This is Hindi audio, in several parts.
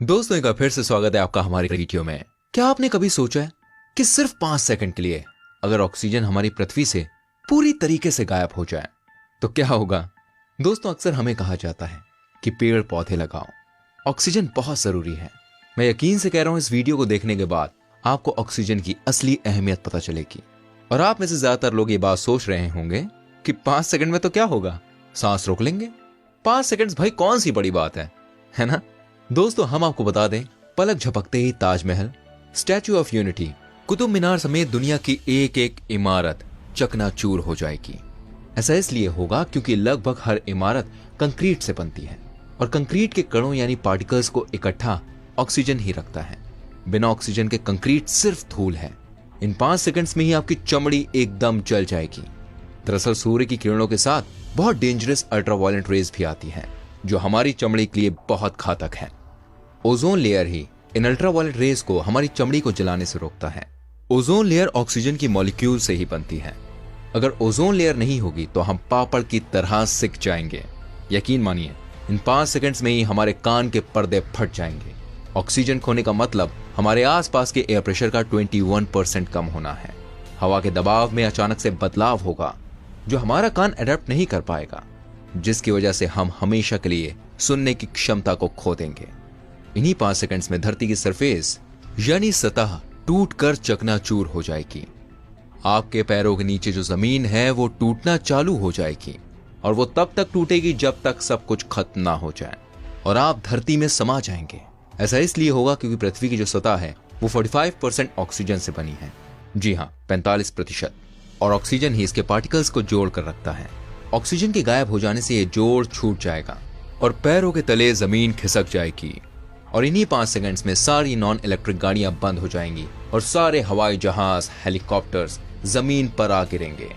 दोस्तों एक बार फिर से स्वागत है आपका हमारी वीडियो में। क्या आपने कभी सोचा है कि सिर्फ 5 सेकंड के लिए अगर ऑक्सीजन हमारी पृथ्वी से पूरी तरीके से गायब हो जाए तो क्या होगा? दोस्तों अक्सर हमें कहा जाता है कि पेड़ पौधे लगाओ, ऑक्सीजन बहुत जरूरी है। मैं यकीन से कह रहा हूं इस वीडियो को देखने के बाद आपको ऑक्सीजन की असली अहमियत पता चलेगी। और आप में से ज्यादातर लोग ये बात सोच रहे होंगे कि 5 सेकंड में तो क्या होगा, सांस रोक लेंगे। 5 सेकंड भाई कौन सी बड़ी बात है ना? दोस्तों हम आपको बता दें, पलक झपकते ही Taj Mahal, Statue of Unity, Qutub Minar समेत दुनिया की एक एक इमारत चकनाचूर हो जाएगी। ऐसा इसलिए होगा क्योंकि लगभग हर इमारत कंक्रीट से बनती है और कंक्रीट के कणों यानी पार्टिकल्स को इकट्ठा ऑक्सीजन ही रखता है। बिना ऑक्सीजन के कंक्रीट सिर्फ धूल है। इन 5 सेकंड्स में ही आपकी चमड़ी एकदम जल जाएगी। दरअसल सूर्य की किरणों के साथ बहुत डेंजरस अल्ट्रावायलेट रेज भी आती हैं जो हमारी चमड़ी के लिए बहुत घातक है। ओजोन लेयर ही इन अल्ट्रावायलेट रेज को हमारी चमड़ी को जलाने से रोकता है। ओजोन लेयर ऑक्सीजन की मॉलिक्यूल से ही बनती है। अगर ओजोन लेयर नहीं होगी तो हम पापड़ की तरह सिक जाएंगे। यकीन मानिए इन 5 सेकंड्स में ही हमारे कान के पर्दे फट जाएंगे। ऑक्सीजन खोने का मतलब हमारे आसपास के एयर प्रेशर का 21% कम होना है। हवा के दबाव में अचानक से बदलाव होगा जो हमारा कान अडेप्ट नहीं कर पाएगा, जिसकी वजह से हम हमेशा के लिए सुनने की क्षमता को खो देंगे। इन्हीं 5 सेकंड्स में धरती की सरफेस यानी सतह टूटकर चकनाचूर हो जाएगी। आपके पैरों के नीचे जो जमीन है वो टूटना चालू हो जाएगी और वो तब तक टूटेगी जब तक सब कुछ खत्म ना हो जाए और आप धरती में समा जाएंगे। ऐसा इसलिए होगा क्योंकि पृथ्वी की जो सतह है वो 45% ऑक्सीजन से बनी है। जी हाँ, 45%। और ऑक्सीजन ही इसके पार्टिकल्स को जोड़ कर रखता है। ऑक्सीजन के गायब हो जाने से ये जोड़ छूट जाएगा और पैरों के तले जमीन खिसक जाएगी। और इन्हीं 5 सेकंड्स में सारी नॉन इलेक्ट्रिक गाड़ियां बंद हो जाएंगी और सारे हवाई जहाज, हेलीकॉप्टर्स जमीन पर आ गिरेंगे।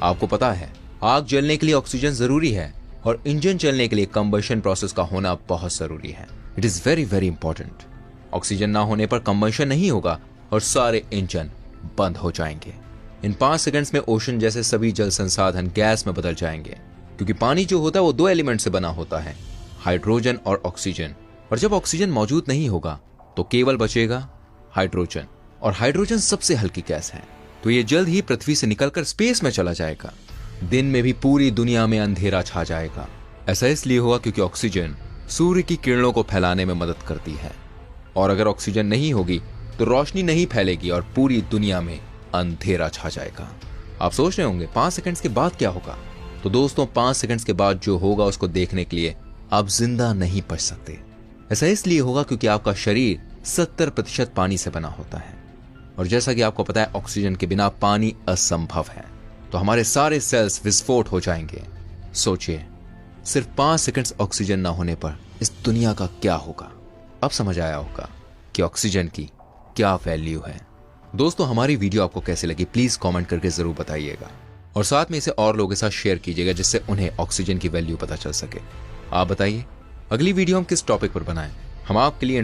आपको पता है आग जलने के लिए ऑक्सीजन जरूरी है और इंजन चलने के लिए कंबशन प्रोसेस का होना बहुत जरूरी है। It is very very important. Oxygen ना होने पर कंबशन नहीं होगा और सारे इंजन बंद हो जाएंगे। इन 5 सेकंड्स में ओशन जैसे सभी जल संसाधन गैस में बदल जाएंगे क्योंकि पानी जो होता है वो 2 एलिमेंट से बना होता है, हाइड्रोजन और ऑक्सीजन। और जब ऑक्सीजन मौजूद नहीं होगा तो केवल बचेगा हाइड्रोजन, और हाइड्रोजन सबसे हल्की गैस है। तो ये जल्द ही पृथ्वी से निकलकर स्पेस में चला जाएगा। दिन में भी पूरी दुनिया में अंधेरा छा जाएगा। ऐसा इसलिए होगा क्योंकि ऑक्सीजन सूर्य की किरणों को फैलाने में मदद करती है और अगर ऑक्सीजन नहीं होगी तो रोशनी नहीं फैलेगी और पूरी दुनिया में अंधेरा छा जाएगा। आप सोच रहे होंगे 5 सेकंड्स के बाद क्या होगा? तो दोस्तों 5 सेकंड्स के बाद जो होगा उसको देखने के लिए आप जिंदा नहीं बच सकते। ऐसा इसलिए होगा क्योंकि आपका शरीर 70% पानी से बना होता है और जैसा कि आपको पता है ऑक्सीजन के बिना पानी असंभव है। तो हमारे सारे सेल्स विस्फोट हो जाएंगे। सोचिए सिर्फ 5 सेकंड्स ऑक्सीजन ना होने पर इस दुनिया का क्या होगा। अब समझ आया होगा कि ऑक्सीजन की क्या वैल्यू है। दोस्तों हमारी वीडियो आपको कैसी लगी प्लीज कमेंट करके जरूर बताइएगा और साथ में इसे और लोगों के साथ शेयर कीजिएगा जिससे उन्हें ऑक्सीजन की वैल्यू पता चल सके। आप बताइए अगली वीडियो हम किस टॉपिक पर बनाएं? हम आपके लिए